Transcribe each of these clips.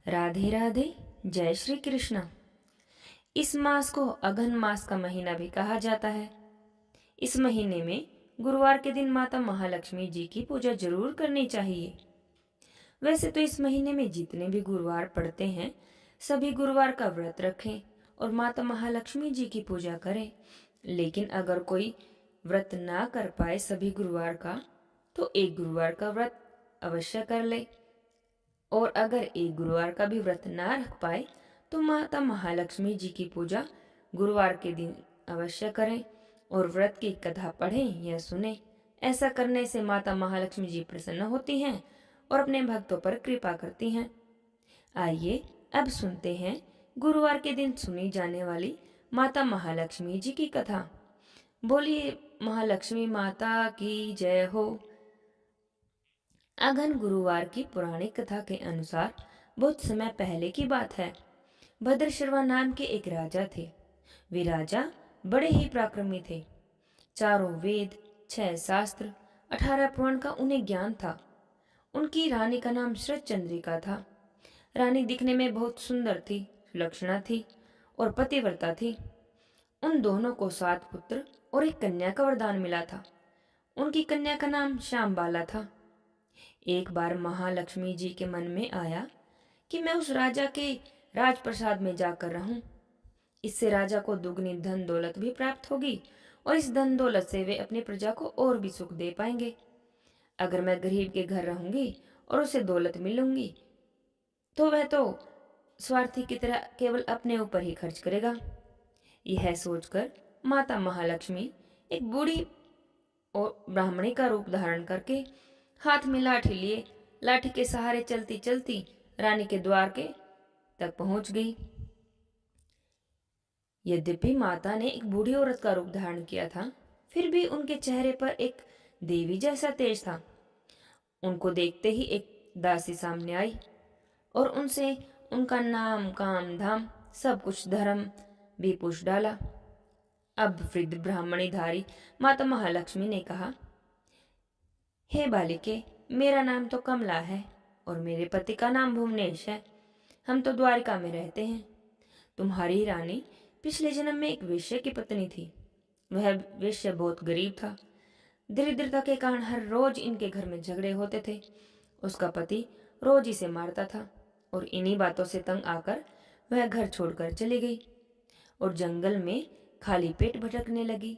राधे राधे। जय श्री कृष्ण। इस मास को अघन मास का महीना भी कहा जाता है। इस महीने में गुरुवार के दिन माता महालक्ष्मी जी की पूजा जरूर करनी चाहिए। वैसे तो इस महीने में जितने भी गुरुवार पड़ते हैं सभी गुरुवार का व्रत रखें और माता महालक्ष्मी जी की पूजा करें। लेकिन अगर कोई व्रत ना कर पाए सभी गुरुवार का तो एक गुरुवार का व्रत अवश्य कर ले। और अगर एक गुरुवार का भी व्रत ना रख पाए तो माता महालक्ष्मी जी की पूजा गुरुवार के दिन अवश्य करें और व्रत की कथा पढ़ें या सुने। ऐसा करने से माता महालक्ष्मी जी प्रसन्न होती हैं और अपने भक्तों पर कृपा करती हैं। आइए अब सुनते हैं गुरुवार के दिन सुनी जाने वाली माता महालक्ष्मी जी की कथा। बोलिए महालक्ष्मी माता की जय हो। अगन गुरुवार की पुरानी कथा के अनुसार बहुत समय पहले की बात है। भद्रशर्वा नाम के एक राजा थे। वे राजा बड़े ही पराक्रमी थे। चारों वेद, 6 शास्त्र, 18 पुराण का उन्हें ज्ञान था। उनकी रानी का नाम शरद चंद्रिका था। रानी दिखने में बहुत सुंदर थी, सुलक्षणा थी और पतिव्रता थी। उन दोनों को 7 पुत्र और एक कन्या का वरदान मिला था। उनकी कन्या का नाम श्यामबाला था। एक बार महालक्ष्मी जी के मन में आया कि मैं उस राजा के राजप्रसाद में जाकर रहूं। इससे राजा को दुगनी धन दौलत भी प्राप्त होगी और इस धन दौलत से वे अपनी प्रजा को और भी सुख दे पाएंगे। अगर मैं गरीब के घर रहूंगी और उसे दौलत मिलूंगी तो वह तो स्वार्थी की तरह केवल अपने ऊपर ही खर्च करेगा। यह सोचकर माता महालक्ष्मी एक बूढ़ी और ब्राह्मणी का रूप धारण करके हाथ में लाठी लिए लाठी के सहारे चलती चलती रानी के द्वार के तक पहुंच गई। यद्यपि माता ने एक बूढ़ी औरत का रूप धारण किया था फिर भी उनके चेहरे पर एक देवी जैसा तेज था। उनको देखते ही एक दासी सामने आई और उनसे उनका नाम, काम, धाम सब कुछ धर्म भी पूछ डाला। अब वृद्ध ब्राह्मणी धारी माता महालक्ष्मी ने कहा, हे बालिके, मेरा नाम तो कमला है और मेरे पति का नाम भुवनेश है। हम तो द्वारिका में रहते हैं। तुम्हारी रानी पिछले जन्म में एक वेश्या की पत्नी थी। वह वेश्या बहुत गरीब था। दरिद्रता के कारण हर रोज इनके घर में झगड़े होते थे। उसका पति रोज इसे मारता था और इन्हीं बातों से तंग आकर वह घर छोड़कर चली गई और जंगल में खाली पेट भटकने लगी।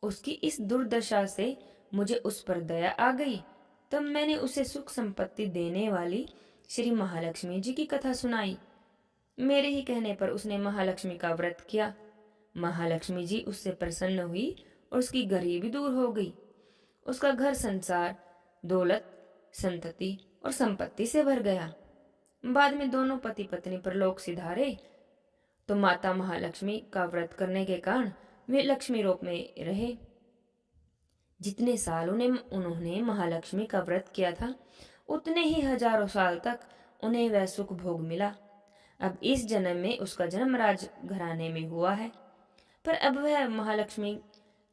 उसकी इस दुर्दशा से मुझे उस पर दया आ गई। तब मैंने उसे सुख संपत्ति देने वाली श्री महालक्ष्मी जी की कथा सुनाई। मेरे ही कहने पर उसने महालक्ष्मी का व्रत किया। महालक्ष्मी जी उससे प्रसन्न हुई और उसकी गरीबी दूर हो गई। उसका घर संसार, दौलत, संतति और संपत्ति से भर गया। बाद में दोनों पति पत्नी परलोक सिधारे तो माता महालक्ष्मी का व्रत करने के कारण वे लक्ष्मी रूप में रहे। जितने साल उन्होंने महालक्ष्मी का व्रत किया था उतने ही हजारों साल तक उन्हें वह सुख भोग मिला। अब इस जन्म में उसका जन्म राज घराने में हुआ है पर अब वह महालक्ष्मी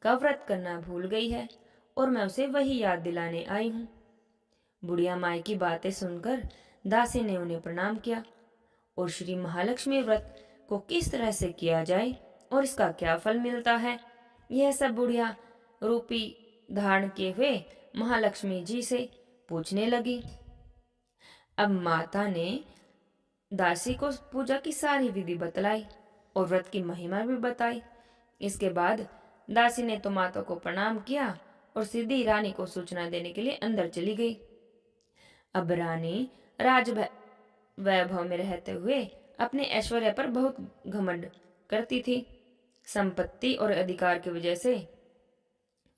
का व्रत करना भूल गई है और मैं उसे वही याद दिलाने आई हूँ। बुढ़िया माई की बातें सुनकर दासी ने उन्हें प्रणाम किया और श्री महालक्ष्मी व्रत को किस तरह से किया जाए और इसका क्या फल मिलता है यह सब बुढ़िया रूपी धारण किए हुए महालक्ष्मी जी से पूछने लगी। अब माता ने दासी को पूजा की सारी विधि बतलाई और व्रत की महिमा भी बताई। इसके बाद दासी ने तो माता को प्रणाम किया और सीधी रानी को सूचना देने के लिए अंदर चली गई। अब रानी राज वैभव में रहते हुए अपने ऐश्वर्य पर बहुत घमंड करती थी। संपत्ति और अधिकार की वजह से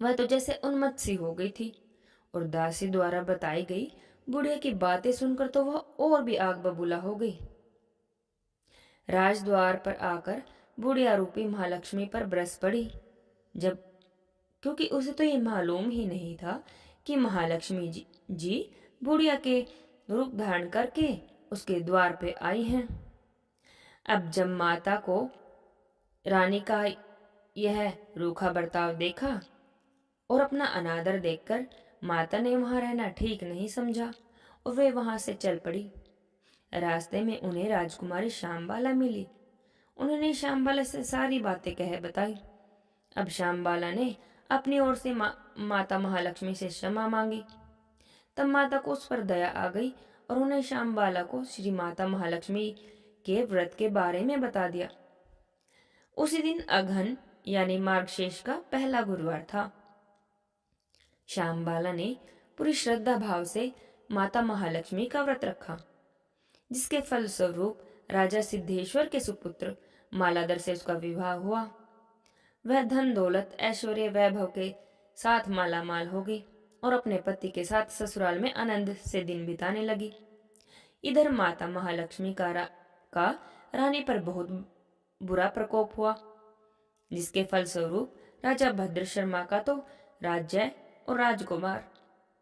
वह तो जैसे उन्मत्त सी हो गई थी और दासी द्वारा बताई गई बुढ़िया की बातें सुनकर तो वह और भी आग बबूला हो गई। राजद्वार पर आकर बुढ़िया रूपी महालक्ष्मी पर बरस पड़ी। जब क्योंकि उसे तो ये मालूम ही नहीं था कि महालक्ष्मी जी बुढ़िया के रूप धारण करके उसके द्वार पे आई हैं। अब जब माता को रानी का यह रूखा बर्ताव देखा और अपना अनादर देखकर माता ने वहां रहना ठीक नहीं समझा और वे वहां से चल पड़ी। रास्ते में उन्हें राजकुमारी श्यामबाला मिली। उन्होंने श्यामबाला से सारी बातें कह बताई। अब श्यामबाला ने अपनी ओर से माता महालक्ष्मी से क्षमा मांगी। तब माता को उस पर दया आ गई और उन्हें श्यामबाला को श्री माता महालक्ष्मी के व्रत के बारे में बता दिया। उसी दिन अघन यानी मार्गशीर्ष का पहला गुरुवार था। श्यामबाला ने पूरी श्रद्धा भाव से माता महालक्ष्मी का व्रत रखा, जिसके फलस्वरूप राजा सिद्धेश्वर के सुपुत्र मालाधर से उसका विवाह हुआ। वह धन दौलत ऐश्वर्य वैभव के साथ मालामाल हो गई और अपने पति के साथ ससुराल में आनंद से दिन बिताने लगी। इधर माता महालक्ष्मी का रानी पर बहुत बुरा प्रकोप हुआ, जिसके फलस्वरूप राजा भद्र शर्मा का तो राज्य और राजकुमार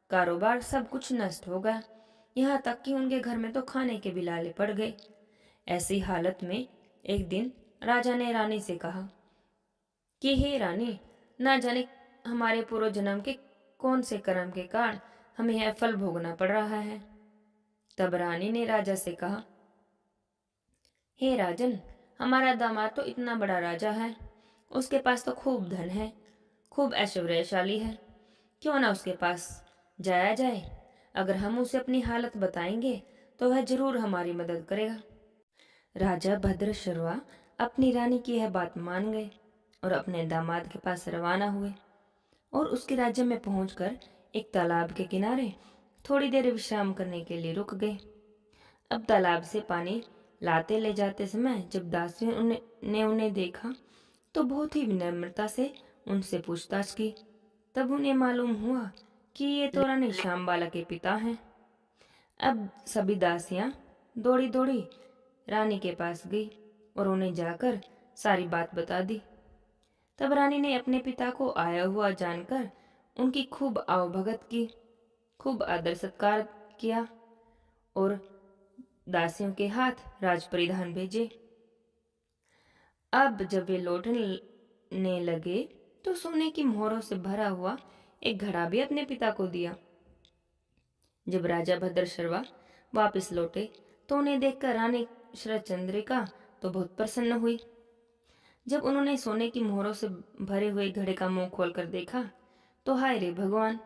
कारोबार सब कुछ नष्ट हो गया। यहाँ तक कि उनके घर में तो खाने के भी लाले पड़ गए। ऐसी हालत में एक दिन राजा ने रानी से कहा कि हे रानी, ना जाने हमारे पूर्व जन्म के कौन से कर्म के कारण हमें यह फल भोगना पड़ रहा है। तब रानी ने राजा से कहा, हे राजन, हमारा दामाद तो इतना बड़ा राजा है, उसके पास तो खूब धन है, खूब ऐश्वर्यशाली है, क्यों ना उसके पास जाया जाए। अगर हम उसे अपनी हालत बताएंगे तो वह जरूर हमारी मदद करेगा। राजा भद्र शर्मा अपनी रानी की यह बात मान गए और अपने दामाद के पास रवाना हुए और उसके राज्य में पहुंचकर एक तालाब के किनारे थोड़ी देर विश्राम करने के लिए रुक गए। अब तालाब से पानी लाते ले जाते समय जब दासियों ने उन्हें देखा तो बहुत ही विनम्रता से उनसे पूछताछ की। तब उन्हें मालूम हुआ कि ये तो रानी श्यामबाला के पिता हैं। अब सभी दासियां दौड़ी दौड़ी रानी के पास गई और उन्हें जाकर सारी बात बता दी। तब रानी ने अपने पिता को आया हुआ जानकर उनकी खूब आवभगत की, खूब आदर सत्कार किया और दासियों के हाथ राज परिधान भेजे। अब जब वे लौटने लगे तो सोने की मोहरों से भरा हुआ एक घड़ा भी अपने पिता को दिया। जब राजा भद्र शर्मा वापस लौटे तो उन्हें देखकर रानी शरचंद्रिका तो बहुत प्रसन्न हुई। जब उन्होंने सोने की मोहरों से भरे हुए घड़े का मुंह खोलकर देखा तो हाय रे भगवान,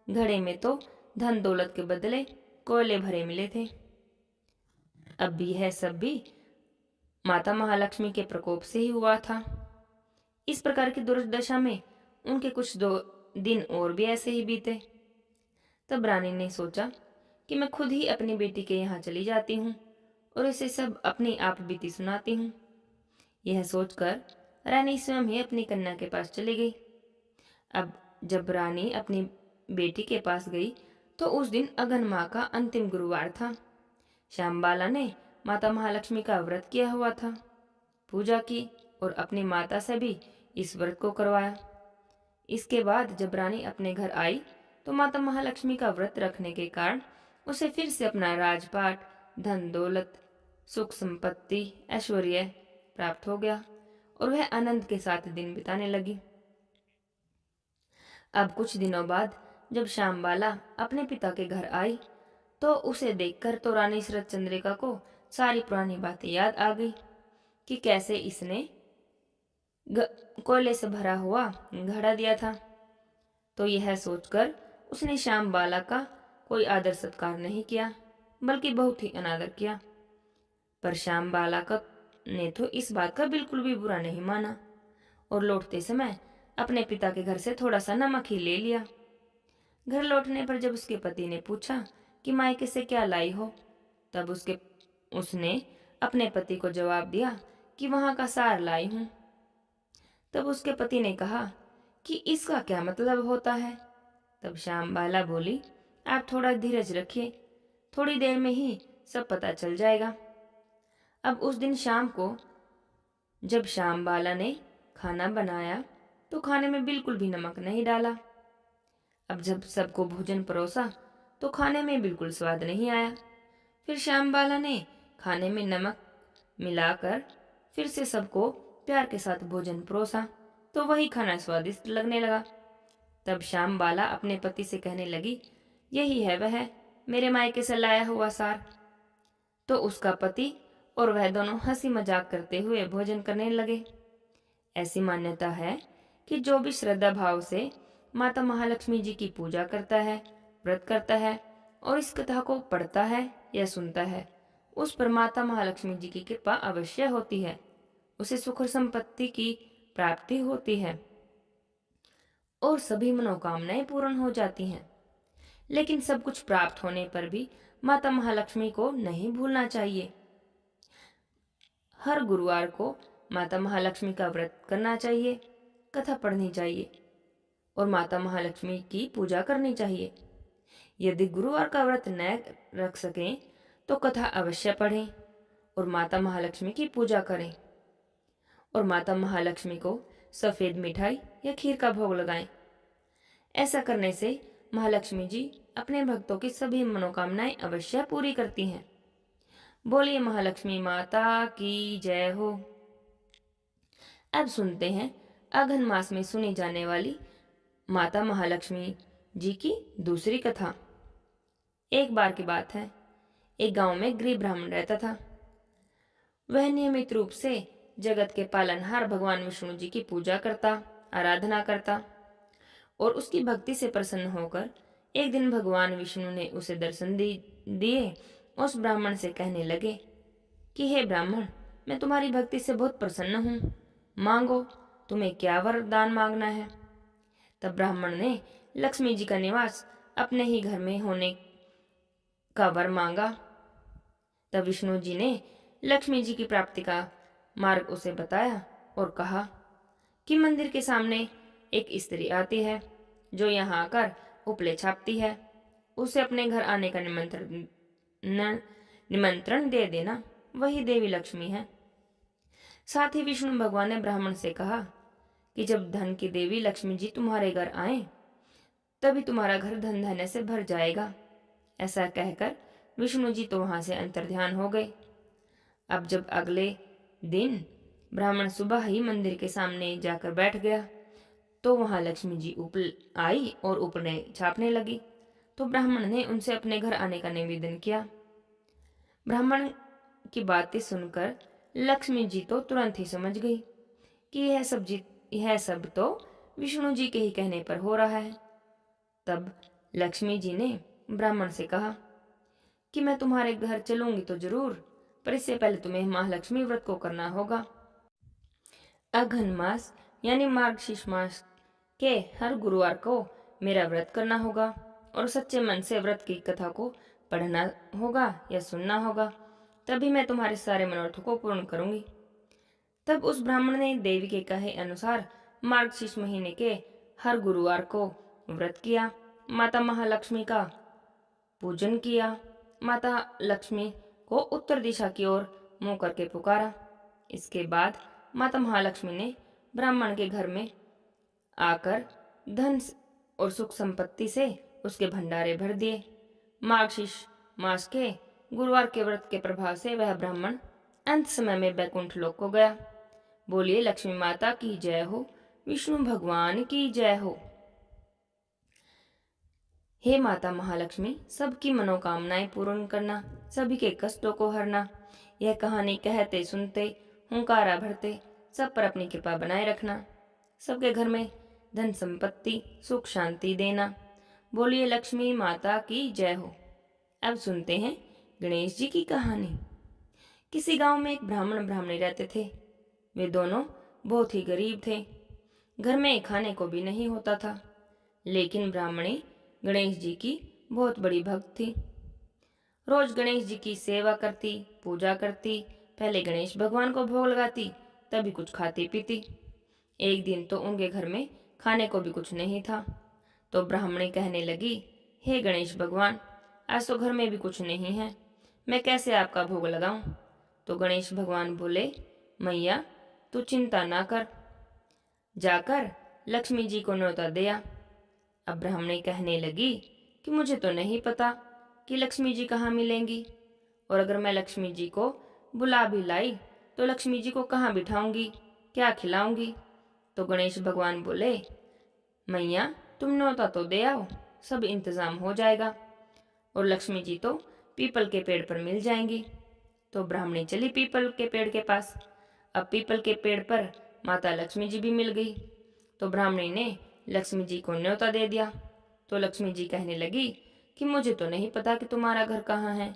घड़े में तो धन दौलत के बदले कोयले भरे मिले थे। अब भी यह सब भी माता महालक्ष्मी के प्रकोप से ही हुआ था। इस प्रकार की दुर्दशा में उनके कुछ 2 दिन और भी ऐसे ही बीते। तब रानी ने सोचा कि मैं खुद ही अपनी बेटी के यहाँ चली जाती हूँ और इसे सब अपनी आप बीती सुनाती हूँ। यह सोचकर रानी स्वयं ही अपनी कन्या के पास चली गई। अब जब रानी अपनी बेटी के पास गई तो उस दिन अगन माह का अंतिम गुरुवार था। श्यामबाला ने माता महालक्ष्मी का व्रत किया हुआ था, पूजा की और अपनी माता से भी इस व्रत को करवाया। इसके बाद जब रानी अपने घर आई तो माता महालक्ष्मी का व्रत रखने के कारण उसे फिर से अपना राजपाट, धन दौलत, सुख संपत्ति, ऐश्वर्य प्राप्त हो गया और वह आनंद के साथ दिन बिताने लगी। अब कुछ दिनों बाद जब श्यामबाला अपने पिता के घर आई तो उसे देखकर तो रानी शरद चंद्रिका को सारी पुरानी बातें याद आ गई कि कैसे इसने कोयले से भरा हुआ घड़ा दिया था। तो यह सोचकर उसने श्यामबाला का कोई आदर सत्कार नहीं किया, बल्कि बहुत ही अनादर किया। पर श्यामबाला ने तो इस बात का बिल्कुल भी बुरा नहीं माना और लौटते समय अपने पिता के घर से थोड़ा सा नमक ही ले लिया। घर लौटने पर जब उसके पति ने पूछा कि मायके से क्या लाई हो, तब उसने अपने पति को जवाब दिया कि वहां का सार लाई हूं। तब उसके पति ने कहा कि इसका क्या मतलब होता है। तब श्यामबाला बोली, आप थोड़ा धीरज रखिए, थोड़ी देर में ही सब पता चल जाएगा। अब उस दिन शाम को जब श्यामबाला ने खाना बनाया तो खाने में बिल्कुल भी नमक नहीं डाला। अब जब सबको भोजन परोसा तो खाने में बिल्कुल स्वाद नहीं आया। फिर श्यामबाला ने खाने में नमक मिलाकर फिर से सबको प्यार के साथ भोजन परोसा तो वही खाना स्वादिष्ट लगने लगा। तब श्यामबाला अपने पति से कहने लगी, यही है वह मेरे मायके से लाया हुआ सार। तो उसका पति और वह दोनों हंसी मजाक करते हुए भोजन करने लगे। ऐसी मान्यता है कि जो भी श्रद्धा भाव से माता महालक्ष्मी जी की पूजा करता है, व्रत करता है और इस कथा को पढ़ता है या सुनता है, उस पर माता महालक्ष्मी जी की कृपा अवश्य होती है। उसे सुख और संपत्ति की प्राप्ति होती है और सभी मनोकामनाएं पूर्ण हो जाती हैं। लेकिन सब कुछ प्राप्त होने पर भी माता महालक्ष्मी को नहीं भूलना चाहिए। हर गुरुवार को माता महालक्ष्मी का व्रत करना चाहिए, कथा पढ़नी चाहिए और माता महालक्ष्मी की पूजा करनी चाहिए। यदि गुरुवार का व्रत न रख सकें तो कथा अवश्य पढ़ें और माता महालक्ष्मी की पूजा करें और माता महालक्ष्मी को सफेद मिठाई या खीर का भोग लगाएं। ऐसा करने से महालक्ष्मी जी अपने भक्तों की सभी मनोकामनाएं अवश्य पूरी करती हैं। बोलिए महालक्ष्मी माता की जय हो। अब सुनते हैं अघन मास में सुनी जाने वाली माता महालक्ष्मी जी की दूसरी कथा। एक बार की बात है, एक गांव में गरीब ब्राह्मण रहता था। वह नियमित रूप से जगत के पालनहार भगवान विष्णु जी की पूजा करता, आराधना करता और उसकी भक्ति से प्रसन्न होकर एक दिन भगवान विष्णु ने उसे दर्शन दिए। उस ब्राह्मण से कहने लगे कि हे ब्राह्मण, मैं तुम्हारी भक्ति से बहुत प्रसन्न हूँ, मांगो, तुम्हें क्या वरदान मांगना है। तब ब्राह्मण ने लक्ष्मी जी का निवास अपने ही घर में होने का वर मांगा। तब विष्णु जी ने लक्ष्मी जी की प्राप्ति का मार्ग उसे बताया और कहा कि मंदिर के सामने एक स्त्री आती है जो यहाँ आकर उपले छापती है, उसे अपने घर आने का निमंत्रण दे देना, वही देवी लक्ष्मी है। साथ ही विष्णु भगवान ने ब्राह्मण से कहा कि जब धन की देवी लक्ष्मी जी तुम्हारे घर आए तभी तुम्हारा घर धन धन्य से भर जाएगा। ऐसा कहकर विष्णु जी तो वहां से अंतर्ध्यान हो गए। अब जब अगले दिन ब्राह्मण सुबह ही मंदिर के सामने जाकर बैठ गया तो वहां लक्ष्मी जी आई और उपले छापने लगी। तो ब्राह्मण ने उनसे अपने घर आने का निवेदन किया। ब्राह्मण की बातें सुनकर लक्ष्मी जी तो तुरंत ही समझ गई कि यह सब तो विष्णु जी के ही कहने पर हो रहा है। तब लक्ष्मी जी ने ब्राह्मण से कहा कि मैं तुम्हारे घर चलूंगी तो जरूर, पर इससे पहले तुम्हें महालक्ष्मी व्रत को करना होगा। अघन मास यानी मार्गशीर्ष मास के हर गुरुवार को मेरा व्रत करना होगा और सच्चे मन से व्रत की कथा को पढ़ना होगा या सुनना होगा, तभी मैं तुम्हारे सारे मनोरथों को पूर्ण करूंगी। तब उस ब्राह्मण ने देवी के कहे अनुसार मार्गशीर्ष महीने के हर गुरुवार को व्रत किया, माता महालक्ष्मी का पूजन किया, माता लक्ष्मी को उत्तर दिशा की ओर मुंह करके पुकारा। इसके बाद माता महालक्ष्मी ने ब्राह्मण के घर में आकर धन और सुख संपत्ति से उसके भंडारे भर दिए। मार्गशीर्ष मास के गुरुवार के व्रत के प्रभाव से वह ब्राह्मण अंत समय में बैकुंठ लोक को गया। बोलिए लक्ष्मी माता की जय हो, विष्णु भगवान की जय हो। हे माता महालक्ष्मी, सबकी मनोकामनाएं पूर्ण करना, सभी के कष्टों को हरना, यह कहानी कहते सुनते हुंकारा भरते सब पर अपनी कृपा बनाए रखना, सबके घर में धन संपत्ति सुख शांति देना। बोलिए लक्ष्मी माता की जय हो। अब सुनते हैं गणेश जी की कहानी। किसी गांव में एक ब्राह्मण ब्राह्मणी रहते थे। वे दोनों बहुत ही गरीब थे। घर में खाने को भी नहीं होता था। लेकिन ब्राह्मणी गणेश जी की बहुत बड़ी भक्त थी। रोज गणेश जी की सेवा करती, पूजा करती, पहले गणेश भगवान को भोग लगाती, तभी कुछ खाती पीती। एक दिन तो उनके घर में खाने को भी कुछ नहीं था। तो ब्राह्मणी कहने लगी, हे गणेश भगवान, आज तो घर में भी कुछ नहीं है, मैं कैसे आपका भोग लगाऊं। तो गणेश भगवान बोले, मैया तू चिंता ना कर, जाकर लक्ष्मी जी को न्योता दिया। अब ब्राह्मणी कहने लगी कि मुझे तो नहीं पता कि लक्ष्मी जी कहाँ मिलेंगी, और अगर मैं लक्ष्मी जी को बुला भी लाई तो लक्ष्मी जी को कहाँ बिठाऊंगी, क्या खिलाऊंगी। तो गणेश भगवान बोले, मैया तुम न्योता तो दे आओ, सब इंतजाम हो जाएगा और लक्ष्मी जी तो पीपल के पेड़ पर मिल जाएंगी। तो ब्राह्मणी चली पीपल के पेड़ के पास। अब पीपल के पेड़ पर माता लक्ष्मी जी भी मिल गई। तो ब्राह्मणी ने लक्ष्मी जी को न्योता दे दिया। तो लक्ष्मी जी कहने लगी कि मुझे तो नहीं पता कि तुम्हारा घर कहाँ है,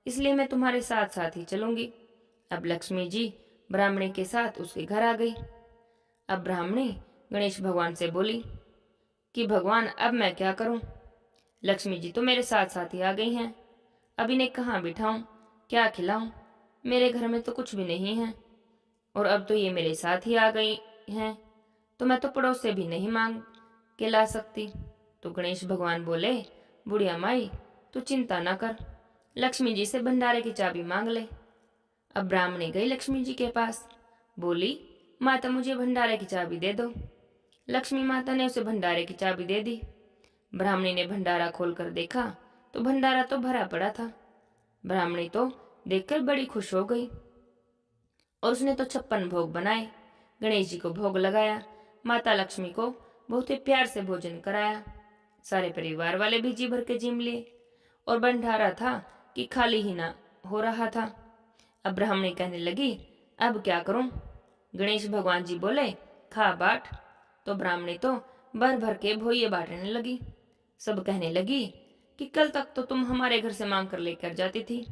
इसलिए मैं तुम्हारे साथ साथ ही चलूंगी। अब लक्ष्मी जी ब्राह्मणी के साथ उसके घर आ गई। अब ब्राह्मणी गणेश भगवान से बोली कि भगवान अब मैं क्या करूं? लक्ष्मी जी तो मेरे साथ साथ ही आ गई हैं। अब इन्हें कहाँ बिठाऊं, क्या खिलाऊं? मेरे घर में तो कुछ भी नहीं है, और अब तो ये मेरे साथ ही आ गई हैं, तो मैं तो पड़ोस से भी नहीं मांग के ला सकती। तो गणेश भगवान बोले, बुढ़िया माई तू चिंता ना कर, लक्ष्मी जी से भंडारे की चाबी मांग ले। अब ब्राह्मणी गई लक्ष्मी जी के पास, बोली माता मुझे भंडारे की चाबी दे दो। लक्ष्मी माता ने उसे भंडारे की चाबी दे दी। ब्राह्मणी ने भंडारा खोलकर देखा तो भंडारा तो भरा पड़ा था। ब्राह्मणी तो देखकर बड़ी खुश हो गई और उसने तो 56 भोग बनाए, गणेश जी को भोग लगाया, माता लक्ष्मी को बहुत ही प्यार से भोजन कराया। सारे परिवार वाले भी जी भर के जिम लिए और भंडारा था कि खाली ही ना हो रहा था। अब ब्राह्मणी कहने लगी अब क्या करूं? गणेश भगवान जी बोले खा बाट। तो ब्राह्मणी तो भर भर के भोये बांटने लगी। सब कहने लगी कि कल तक तो तुम हमारे घर से मांग कर लेकर जाती थी,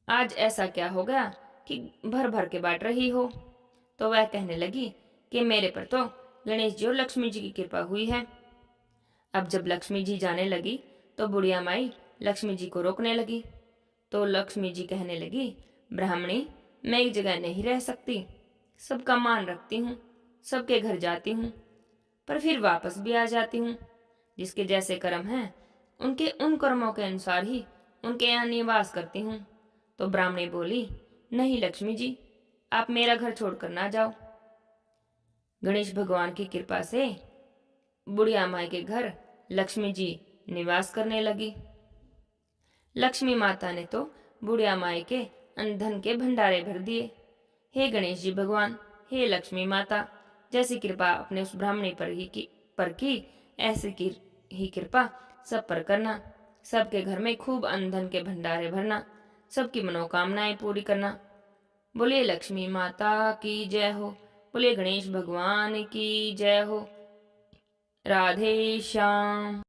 आज ऐसा क्या हो गया कि भर भर के बांट रही हो? तो वह कहने लगी कि मेरे पर तो गणेश जी और लक्ष्मी जी की कृपा हुई है। अब जब लक्ष्मी जी जाने लगी तो बुढ़िया माई लक्ष्मी जी को रोकने लगी। तो लक्ष्मी जी कहने लगी ब्राह्मणी मैं एक जगह नहीं रह सकती, सबका मान रखती हूँ, सबके घर जाती हूँ, पर फिर वापस भी आ जाती हूँ। जिसके जैसे कर्म हैं उनके उन कर्मों के अनुसार ही उनके यहाँ निवास करती हूँ। तो ब्राह्मणी बोली नहीं लक्ष्मी जी, आप मेरा घर छोड़कर ना जाओ। गणेश भगवान की कृपा से बुढ़िया माई के घर लक्ष्मी जी निवास करने लगी। लक्ष्मी माता ने तो बुढ़िया माई के धन के भंडारे भर दिए। हे गणेश जी भगवान, हे लक्ष्मी माता, जैसी कृपा अपने उस ब्राह्मणी पर की ऐसी ही कृपा सब पर करना। सबके घर में खूब अन्न धन के भंडारे भरना, सबकी मनोकामनाएं पूरी करना। बोलिए लक्ष्मी माता की जय हो, बोलिए गणेश भगवान की जय हो। राधे श्याम।